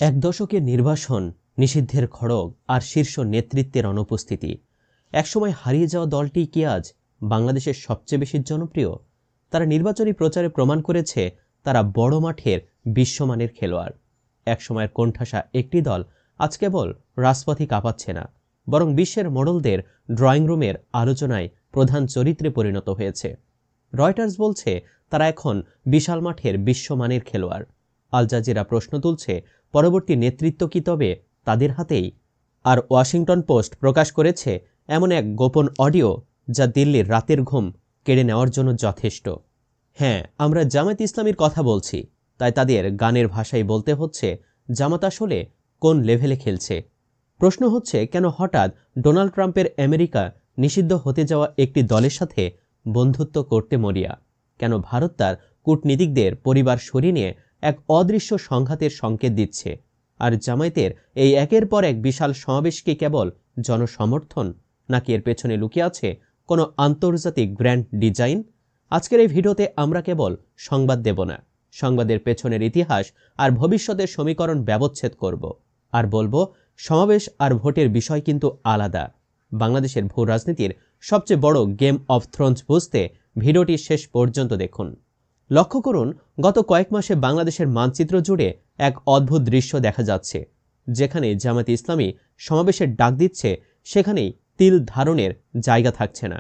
এক দশকের নির্বাসন, নিষিদ্ধের খড়গ আর শীর্ষ নেতৃত্বের অনুপস্থিতি। একসময় হারিয়ে যাওয়া দলটি কি আজ বাংলাদেশের সবচেয়ে বেশি জনপ্রিয়? তারা নির্বাচনী প্রচারে প্রমাণ করেছে তারা বড় মাঠের বিশ্বমানের খেলোয়াড়। একসময়ের কোণঠাসা একটি দল আজ কেবল রাজপথই কাঁপাচ্ছে না, বরং বিশ্বের মডেলদের ড্রয়িং রুমের আলোচনায় প্রধান চরিত্রে পরিণত হয়েছে। রয়টার্স বলছে তারা এখন বিশাল মাঠের বিশ্বমানের খেলোয়াড়। আল জাজিরা প্রশ্ন তুলছে, পরবর্তী নেতৃত্ব কি তবে তাদের হাতেই? আর ওয়াশিংটন পোস্ট প্রকাশ করেছে এমন এক গোপন অডিও যা দিল্লির রাতের ঘুম কেড়ে নেওয়ার জন্য যথেষ্ট। হ্যাঁ, আমরা জামায়াত ইসলামীর কথা বলছি, তাই তাদের গানের ভাষায় বলতে হচ্ছে জামাত আসলে কোন লেভেলে খেলছে। প্রশ্ন হচ্ছে, কেন হঠাৎ ডোনাল্ড ট্রাম্পের আমেরিকা নিষিদ্ধ হতে যাওয়া একটি দলের সাথে বন্ধুত্ব করতে মরিয়া? কেন ভারত তার কূটনীতিকদের পরিবার সরিয়ে নিয়ে এক অদৃশ্য সংঘাতের সংকেত দিচ্ছে? আর জামায়াতের এই একের পর এক বিশাল সমাবেশ কি কেবল জনসমর্থন, নাকি এর পেছনে লুকিয়ে আছে কোনো আন্তর্জাতিক গ্র্যান্ড ডিজাইন? আজকের এই ভিডিওতে আমরা কেবল সংবাদ দেব না, সংবাদের পেছনের ইতিহাস আর ভবিষ্যতের সমীকরণ ব্যবচ্ছেদ করব, আর বলবো সমাবেশ আর ভোটের বিষয় কিন্তু আলাদা। বাংলাদেশের ভূ রাজনীতির সবচেয়ে বড় গেম অফ থ্রোনস বুঝতে ভিডিওটি শেষ পর্যন্ত দেখুন। লক্ষ্য করুন, গত কয়েক মাসে বাংলাদেশের মানচিত্র জুড়ে এক অদ্ভুত দৃশ্য দেখা যাচ্ছে। যেখানে জামায়াত ইসলামী সমাবেশের ডাক দিচ্ছে, সেখানেই তিল ধারণের জায়গা থাকছে না।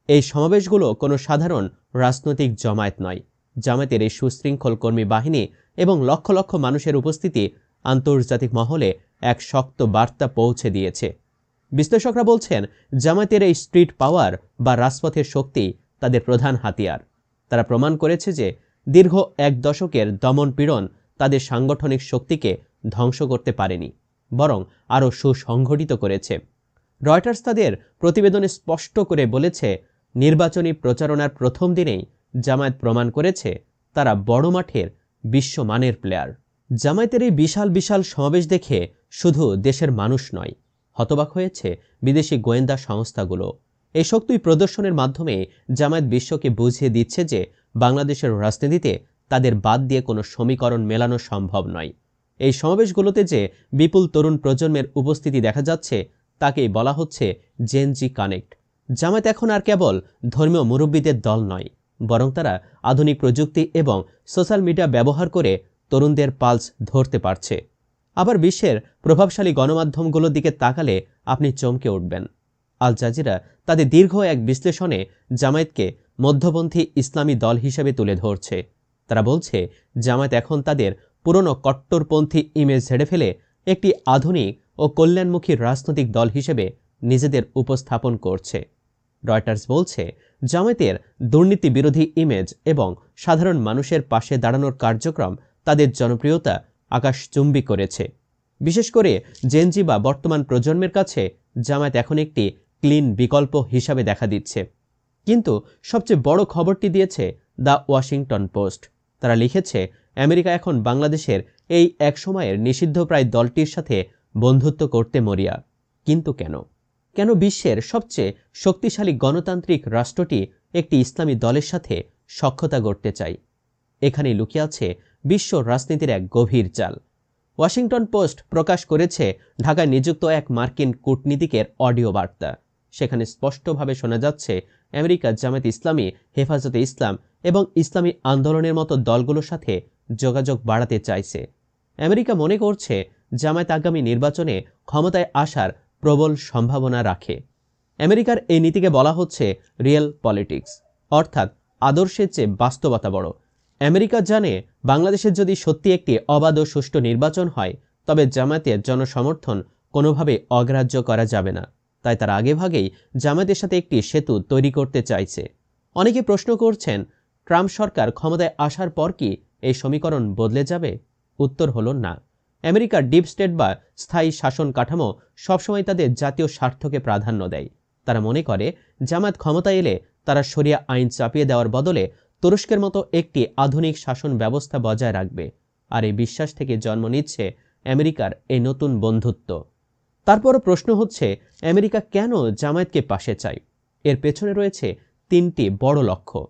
এই সমাবেশগুলো কোনো সাধারণ রাজনৈতিক জমায়েত নয়। জামায়াতের এই সুশৃঙ্খল কর্মী বাহিনী এবং লক্ষ লক্ষ মানুষের উপস্থিতি আন্তর্জাতিক মহলে এক শক্ত বার্তা পৌঁছে দিয়েছে। বিশ্লেষকরা বলছেন, জামায়াতের এই স্ট্রিট পাওয়ার বা রাজপথের শক্তি তাদের প্রধান হাতিয়ার। তারা প্রমাণ করেছে যে দীর্ঘ এক দশকের দমন পীড়ন তাদের সাংগঠনিক শক্তিকে ধ্বংস করতে পারেনি, বরং আরও সুসংগঠিত করেছে। রয়টার্স তাদের প্রতিবেদনে স্পষ্ট করে বলেছে, নির্বাচনী প্রচারণার প্রথম দিনেই জামায়াত প্রমাণ করেছে তারা বড় মাঠের বিশ্বমানের প্লেয়ার। জামায়াতের এই বিশাল বিশাল সমাবেশ দেখে শুধু দেশের মানুষ নয়, হতবাক হয়েছে বিদেশি গোয়েন্দা সংস্থাগুলো। এই শক্তি প্রদর্শনের মাধ্যমে জামায়াত বিশ্বকে বুঝিয়ে দিচ্ছে যে বাংলাদেশের রাজনীতিতে তাদের বাদ দিয়ে কোনো সমীকরণ মেলানো সম্ভব নয়। এই সমাবেশগুলোতে যে বিপুল তরুণ প্রজন্মের উপস্থিতি দেখা যাচ্ছে, তাকেই বলা হচ্ছে জেন জি কানেক্ট। জামায়াত এখন আর কেবল ধর্মীয় মুরব্বীদের দল নয়, বরং তারা আধুনিক প্রযুক্তি এবং সোশ্যাল মিডিয়া ব্যবহার করে তরুণদের পালস ধরতে পারছে। আবার বিশ্বের প্রভাবশালী গণমাধ্যমগুলোর দিকে তাকালে আপনি চমকে উঠবেন। আল জাজিরা তাদের দীর্ঘ এক বিশ্লেষণে জামায়াতকে মধ্যপন্থী ইসলামী দল হিসেবে তুলে ধরছে। তারা বলছে, জামায়াত এখন তাদের পুরনো কট্টরপন্থী ইমেজ ঝেড়ে ফেলে একটি আধুনিক ও কল্যাণমুখী রাজনৈতিক দল হিসেবে নিজেদের উপস্থাপন করছে। রয়টার্স বলছে, জামায়াতের দুর্নীতি বিরোধী ইমেজ এবং সাধারণ মানুষের পাশে দাঁড়ানোর কার্যক্রম তাদের জনপ্রিয়তা আকাশচুম্বী করেছে। বিশেষ করে জেনজি বা বর্তমান প্রজন্মের কাছে জামায়াত এখন একটি ক্লিন বিকল্প হিসাবে দেখা দিচ্ছে। কিন্তু সবচেয়ে বড় খবরটি দিয়েছে দ্য ওয়াশিংটন পোস্ট। তারা লিখেছে, আমেরিকা এখন বাংলাদেশের এই এক সময়ের নিষিদ্ধপ্রায় দলটির সাথে বন্ধুত্ব করতে মরিয়া। কিন্তু কেন? কেন বিশ্বের সবচেয়ে শক্তিশালী গণতান্ত্রিক রাষ্ট্রটি একটি ইসলামী দলের সাথে সখ্যতা গড়তে চায়? এখানেই লুকিয়ে আছে বিশ্ব রাজনীতির এক গভীর জাল। ওয়াশিংটন পোস্ট প্রকাশ করেছে ঢাকায় নিযুক্ত এক মার্কিন কূটনীতিকের অডিও বার্তা। সেখানে স্পষ্টভাবে শোনা যাচ্ছে, আমেরিকা জামায়াত ইসলামী, হেফাজতে ইসলাম এবং ইসলামী আন্দোলনের মতো দলগুলোর সাথে যোগাযোগ বাড়াতে চাইছে। আমেরিকা মনে করছে জামায়াত আগামী নির্বাচনে ক্ষমতায় আসার প্রবল সম্ভাবনা রাখে। আমেরিকার এই নীতিকে বলা হচ্ছে রিয়েল পলিটিক্স, অর্থাৎ আদর্শের চেয়ে বাস্তবতা বড়। আমেরিকা জানে, বাংলাদেশের যদি সত্যি একটি অবাধ ও সুষ্ঠু নির্বাচন হয়, তবে জামায়াতের জনসমর্থন কোনোভাবে অগ্রাহ্য করা যাবে না। তাই তারা আগেভাগেই জামায়াতের সাথে একটি সেতু তৈরি করতে চাইছে। অনেকে প্রশ্ন করছেন, ট্রাম্প সরকার ক্ষমতায় আসার পর কি এই সমীকরণ বদলে যাবে? উত্তর হলো না। আমেরিকার ডিপ স্টেট বা স্থায়ী শাসন কাঠামো সবসময় তাদের জাতীয় স্বার্থকে প্রাধান্য দেয়। তারা মনে করে, জামায়াত ক্ষমতায় এলে তারা শরিয়া আইন চাপিয়ে দেওয়ার বদলে তুরস্কের মতো একটি আধুনিক শাসন ব্যবস্থা বজায় রাখবে। আর এই বিশ্বাস থেকে জন্ম নিচ্ছে আমেরিকার এই নতুন বন্ধুত্ব। তারপরও প্রশ্ন হচ্ছে, আমেরিকা কেন জামায়াতকে পাশে চায়? এর পেছনে রয়েছে তিনটি বড় লক্ষ্য।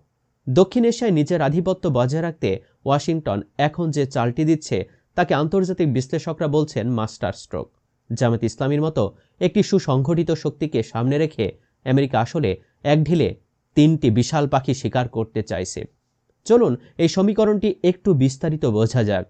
দক্ষিণ এশিয়ায় নিজের আধিপত্য বজায় রাখতে ওয়াশিংটন এখন যে চালটি দিচ্ছে, তাকে আন্তর্জাতিক বিশ্লেষকরা বলছেন মাস্টার স্ট্রোক। জামায়াত ইসলামীর মতো একটি সুসংগঠিত শক্তিকে সামনে রেখে আমেরিকা আসলে এক ঢিলে 3টি বিশাল পাখি শিকার করতে চাইছে। চলুন এই সমীকরণটি একটু বিস্তারিত বোঝা যাক।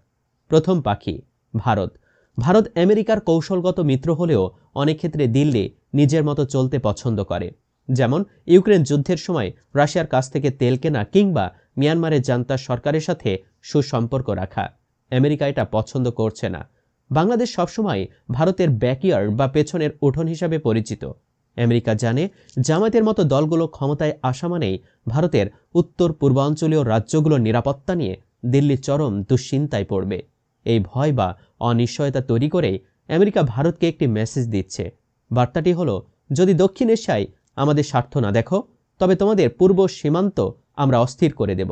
প্রথম পাখি ভারত। ভারত আমেরিকার কৌশলগত মিত্র হলেও অনেক ক্ষেত্রে দিল্লি নিজের মতো চলতে পছন্দ করে। যেমন ইউক্রেন যুদ্ধের সময় রাশিয়ার কাছ থেকে তেল কেনা কিংবা মিয়ানমারের জান্তার সরকারের সাথে সুসম্পর্ক রাখা। আমেরিকা এটা পছন্দ করছে না। বাংলাদেশ সবসময় ভারতের ব্যাকইয়ার্ড বা পেছনের উঠোন হিসাবে পরিচিত। আমেরিকা জানে জামায়াতের মতো দলগুলো ক্ষমতায় আসা মানেই ভারতের উত্তর পূর্বাঞ্চলীয় রাজ্যগুলোর নিরাপত্তা নিয়ে দিল্লি চরম দুশ্চিন্তায় পড়বে। এই ভয় বা অনিশ্চয়তা তৈরি করেই আমেরিকা ভারতকে একটি মেসেজ দিচ্ছে। বার্তাটি হলো, যদি দক্ষিণ এশিয়ায় আমাদের স্বার্থ না দেখো, তবে তোমাদের পূর্ব সীমান্ত আমরা অস্থির করে দেব।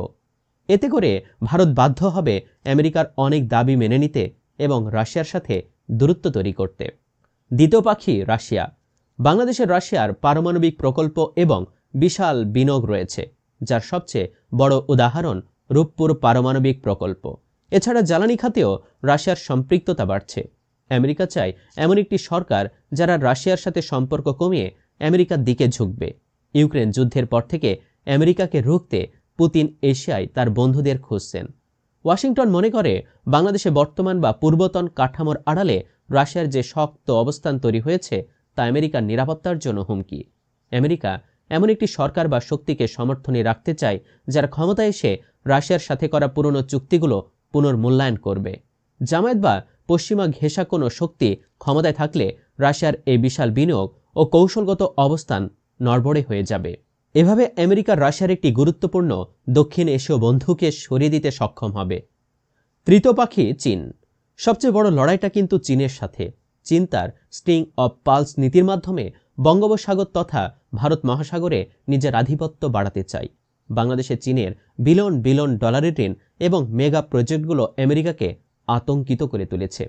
এতে করে ভারত বাধ্য হবে আমেরিকার অনেক দাবি মেনে নিতে এবং রাশিয়ার সাথে দূরত্ব তৈরি করতে। দ্বিতীয় পাখি রাশিয়া। বাংলাদেশের রাশিয়ার পারমাণবিক প্রকল্প এবং বিশাল বিনিয়োগ রয়েছে, যার সবচেয়ে বড় উদাহরণ রূপপুর পারমাণবিক প্রকল্প। এছাড়া জ্বালানি খাতেও রাশিয়ার সম্পৃক্ততা বাড়ছে। আমেরিকা চায় এমন একটি সরকার যারা রাশিয়ার সাথে সম্পর্ক কমিয়ে আমেরিকার দিকে ঝুঁকবে। ইউক্রেন যুদ্ধের পর থেকে আমেরিকাকে রুখতে পুতিন এশিয়ায় তার বন্ধুদের খুঁজছেন। ওয়াশিংটন মনে করে বাংলাদেশে বর্তমান বা পূর্বতন কাঠামোর আড়ালে রাশিয়ার যে শক্ত অবস্থান তৈরি হয়েছে তা আমেরিকার নিরাপত্তার জন্য হুমকি। আমেরিকা এমন একটি সরকার বা শক্তিকে সমর্থনে রাখতে চায় যারা ক্ষমতায় এসে রাশিয়ার সাথে করা পুরনো চুক্তিগুলো পুনর্মূল্যায়ন করবে। জামায়াত বা পশ্চিমা ঘেঁষা কোনো শক্তি ক্ষমতায় থাকলে রাশিয়ার এই বিশাল বিনিয়োগ ও কৌশলগত অবস্থান নড়বড়ে হয়ে যাবে। এভাবে আমেরিকা রাশিয়ার একটি গুরুত্বপূর্ণ দক্ষিণ এশীয় বন্ধুকে সরিয়ে দিতে সক্ষম হবে। তৃতীয় পাখি চীন। সবচেয়ে বড় লড়াইটা কিন্তু চীনের সাথে। চীন তার স্ট্রিং অব পালস নীতির মাধ্যমে বঙ্গোপসাগর তথা ভারত মহাসাগরে নিজের আধিপত্য বাড়াতে চায়। বাংলাদেশে চীনের বিলিয়ন বিলিয়ন ডলারের ঋণ এবং মেগা প্রজেক্টগুলো আমেরিকাকে আতঙ্কিত করে তুলেছে।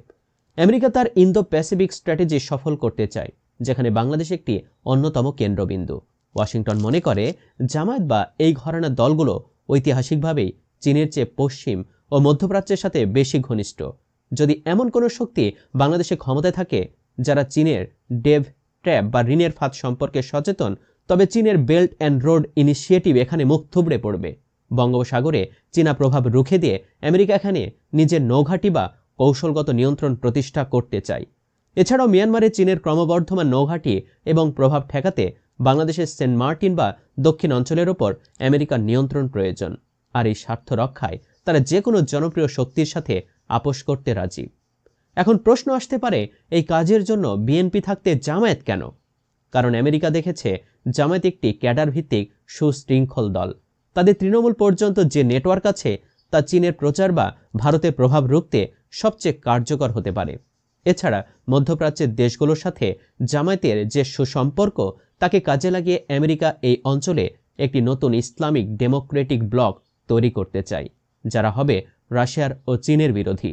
আমেরিকা তার ইন্দো প্যাসিফিক স্ট্র্যাটেজি সফল করতে চায়, যেখানে বাংলাদেশ একটি অন্যতম কেন্দ্রবিন্দু। ওয়াশিংটন মনে করে জামায়াত বা এই ঘরানার দলগুলো ঐতিহাসিকভাবেই চীনের চেয়ে পশ্চিম ও মধ্যপ্রাচ্যের সাথে বেশি ঘনিষ্ঠ। যদি এমন কোনো শক্তি বাংলাদেশে ক্ষমতায় থাকে যারা চীনের ডেভ ট্র্যাপ বা ঋণের ফাঁদ সম্পর্কে সচেতন, তবে চীনের বেল্ট অ্যান্ড রোড ইনিশিয়েটিভ এখানে মুখ থুবড়ে পড়বে। বঙ্গোপসাগরে চীনা প্রভাব রুখে দিয়ে আমেরিকা এখানে নিজের নৌঘাঁটি বা কৌশলগত নিয়ন্ত্রণ প্রতিষ্ঠা করতে চায়। এছাড়াও মিয়ানমারে চীনের ক্রমবর্ধমান নৌঘাঁটি এবং প্রভাব ঠেকাতে বাংলাদেশের সেন্ট মার্টিন বা দক্ষিণ অঞ্চলের ওপর আমেরিকার নিয়ন্ত্রণ প্রয়োজন। আর এই স্বার্থ রক্ষায় তারা যে কোনো জনপ্রিয় শক্তির সাথে আপোষ করতে রাজি। এখন প্রশ্ন আসতে পারে, এই কাজের জন্য বিএনপি থাকতে জামায়াত কেন? কারণ আমেরিকা দেখেছে জামায়াত একটি ক্যাডার ভিত্তিক সুশৃঙ্খল দল। তাদের তৃণমূল পর্যন্ত যে নেটওয়ার্ক আছে তা চীনের প্রচার বা ভারতের প্রভাব রুখতে সবচেয়ে কার্যকর হতে পারে। এছাড়া মধ্যপ্রাচ্যের দেশগুলোর সাথে জামায়াতের যে সুসম্পর্ক তাকে কাজে লাগিয়ে আমেরিকা এই অঞ্চলে একটি নতুন ইসলামিক ডেমোক্রেটিক ব্লক তৈরি করতে চায়, যারা হবে রাশিয়ার ও চীনের বিরোধী।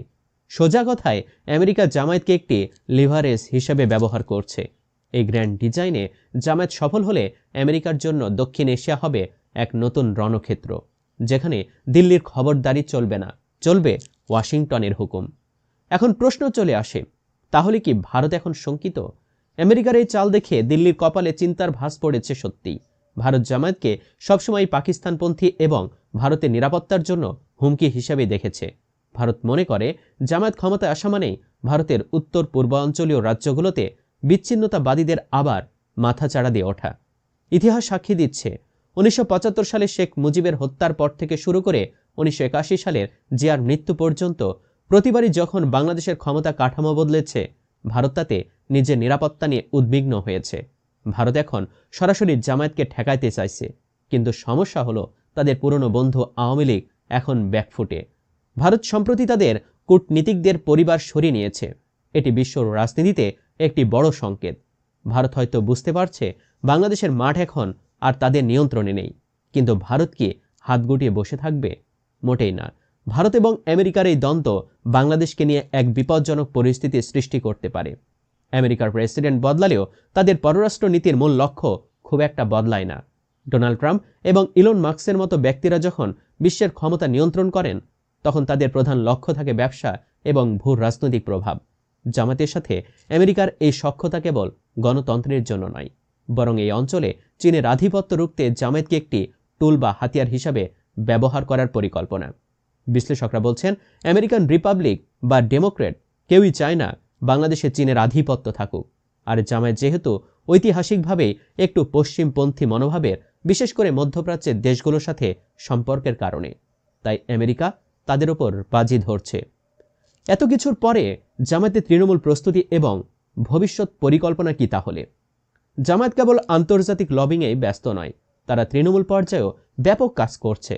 সোজা কথায় আমেরিকা জামায়াতকে একটি লিভারেজ হিসেবে ব্যবহার করছে। এই গ্র্যান্ড ডিজাইনে জামায়াত সফল হলে আমেরিকার জন্য দক্ষিণ এশিয়া হবে এক নতুন রণক্ষেত্র, যেখানে দিল্লির খবরদারি চলবে না, চলবে ওয়াশিংটনের হুকুম। এখন প্রশ্ন চলে আসে, তাহলে কি ভারত এখন শঙ্কিত? আমেরিকার এই চাল দেখে দিল্লির কপালে চিন্তার ভাঁজ পড়েছে সত্যি। ভারত জামায়াতকে সবসময় পাকিস্তানপন্থী এবং ভারতের নিরাপত্তার জন্য হুমকি হিসেবে দেখেছে। ভারত মনে করে জামায়াত ক্ষমতায় আসা মানেই ভারতের উত্তর পূর্বাঞ্চলীয় রাজ্যগুলোতে বিচ্ছিন্নতাবাদীদের আবার মাথাচাড়া দিয়ে ওঠা। ইতিহাস সাক্ষী দিচ্ছে 1975 সালে শেখ মুজিবের হত্যার পর থেকে শুরু করে 1981 সালের জিয়ার মৃত্যু পর্যন্ত প্রতিবারই যখন বাংলাদেশের ক্ষমতা কাঠামো বদলেছে, ভারত তাতে নিজের নিরাপত্তা নিয়ে উদ্বিগ্ন হয়েছে। ভারত এখন সরাসরি জামায়াতকে ঠেকাইতে চাইছে, কিন্তু সমস্যা হলো তাদের পুরনো বন্ধু আওয়ামী লীগ এখন ব্যাকফুটে। ভারত সম্প্রতি তাদের কূটনীতিকদের পরিবার সরিয়ে নিয়েছে। এটি বিশ্ব রাজনীতিতে একটি বড় সংকেত। ভারত হয়তো বুঝতে পারছে বাংলাদেশের মাঠ এখন আর তাদের নিয়ন্ত্রণে নেই, কিন্তু ভারত কি হাত গুটিয়ে বসে থাকবে? মোটেই না। ভারত এবং আমেরিকার এই দ্বন্দ্ব বাংলাদেশকে নিয়ে এক বিপজ্জনক পরিস্থিতি সৃষ্টি করতে পারে। আমেরিকার প্রেসিডেন্ট বদলালেও তাদের পররাষ্ট্র নীতির মূল লক্ষ্য খুব একটা বদলায় না। ডোনাল্ড ট্রাম্প এবং ইলন মাস্কের মতো ব্যক্তিরা যখন বিশ্বের ক্ষমতা নিয়ন্ত্রণ করেন, তখন তাদের প্রধান লক্ষ্য থাকে ব্যবসা এবং ভূ রাজনৈতিক প্রভাব। জামাতের সাথে আমেরিকার এই সখ্যতা কেবল গণতন্ত্রের জন্য নয়, বরং এই অঞ্চলে চীনের আধিপত্য রুখতে জামায়াতকে একটি টুল বা হাতিয়ার হিসাবে ব্যবহার করার পরিকল্পনা। বিশ্লেষকরা বলছেন, আমেরিকান রিপাবলিক বা ডেমোক্রেট কেউই চায় না বাংলাদেশে চীনের আধিপত্য থাকুক। আর জামায়াত যেহেতু ঐতিহাসিকভাবেই একটু পশ্চিমপন্থী মনোভাবের, বিশেষ করে মধ্যপ্রাচ্যের দেশগুলোর সাথে সম্পর্কের কারণে, তাই আমেরিকা তাদের ওপর বাজি ধরছে। এত কিছুর পরে জামায়াতের তৃণমূল প্রস্তুতি এবং ভবিষ্যৎ পরিকল্পনা কি তাহলে? জামায়াত কেবল আন্তর্জাতিক লবিংয়ে ব্যস্ত নয়, তারা তৃণমূল পর্যায়েও ব্যাপক কাজ করছে।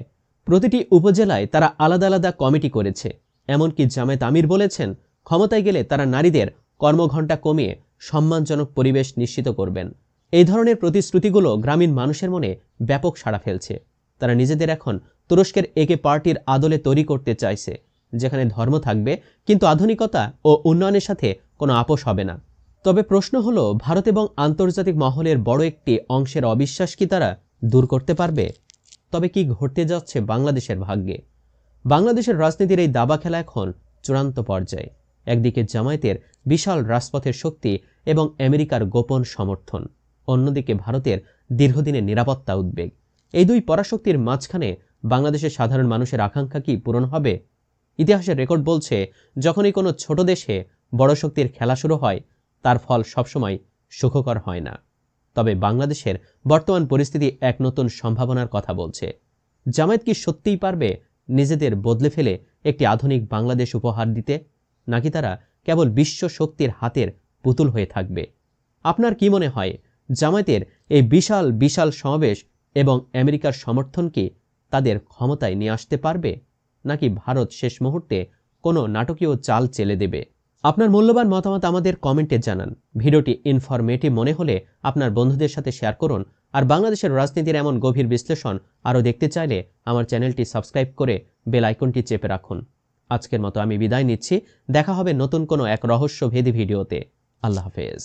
প্রতিটি উপজেলায় তারা আলাদা আলাদা কমিটি করেছে। এমনকি জামায়াত আমির বলেছেন, ক্ষমতায় গেলে তারা নারীদের কর্মঘণ্টা কমিয়ে সম্মানজনক পরিবেশ নিশ্চিত করবেন। এই ধরনের প্রতিশ্রুতিগুলো গ্রামীণ মানুষের মনে ব্যাপক সাড়া ফেলছে। তারা নিজেদের এখন তুরস্কের একে পার্টির আদলে তৈরি করতে চাইছে, যেখানে ধর্ম থাকবে কিন্তু আধুনিকতা ও উন্নয়নের সাথে কোনো আপোষ হবে না। তবে প্রশ্ন হলো, ভারত এবং আন্তর্জাতিক মহলের বড় একটি অংশের অবিশ্বাস কি তারা দূর করতে পারবে? তবে কি ঘটতে যাচ্ছে বাংলাদেশের ভাগ্যে? বাংলাদেশের রাজনীতির এই দাবা খেলা এখন চূড়ান্ত পর্যায়ে। একদিকে জামায়াতের বিশাল রাজপথের শক্তি এবং আমেরিকার গোপন সমর্থন, অন্যদিকে ভারতের দীর্ঘদিনের নিরাপত্তা উদ্বেগ। এই দুই পরাশক্তির মাঝখানে বাংলাদেশের সাধারণ মানুষের আকাঙ্ক্ষা কি পূরণ হবে? ইতিহাসের রেকর্ড বলছে, যখনই কোনো ছোট দেশে বড় শক্তির খেলা শুরু হয়, তার ফল সবসময় সুখকর হয় না। তবে বাংলাদেশের বর্তমান পরিস্থিতি এক নতুন সম্ভাবনার কথা বলছে। জামায়াত কি সত্যিই পারবে নিজেদের বদলে ফেলে একটি আধুনিক বাংলাদেশ উপহার দিতে, নাকি তারা কেবল বিশ্ব শক্তির হাতের পুতুল হয়ে থাকবে? আপনার কি মনে হয়, জামায়াতের এই বিশাল বিশাল সমাবেশ এবং আমেরিকার সমর্থন কি তাদের ক্ষমতায় নিয়ে আসতে পারবে, নাকি ভারত শেষ মুহূর্তে কোনো নাটকীয় চাল চেলে দেবে? আপনার মূল্যবান মতামত আমাদের কমেন্টে জানান। ভিডিওটি ইনফরমেটিভ মনে হলে আপনার বন্ধুদের সাথে শেয়ার করুন। আর বাংলাদেশের রাজনীতির এমন গভীর বিশ্লেষণ আরও দেখতে চাইলে আমার চ্যানেলটি সাবস্ক্রাইব করে বেল আইকনটি চেপে রাখুন। আজকের মতো আমি বিদায় নিচ্ছি। দেখা হবে নতুন কোনো এক রহস্যভেদী ভিডিওতে। আল্লাহ হাফেজ।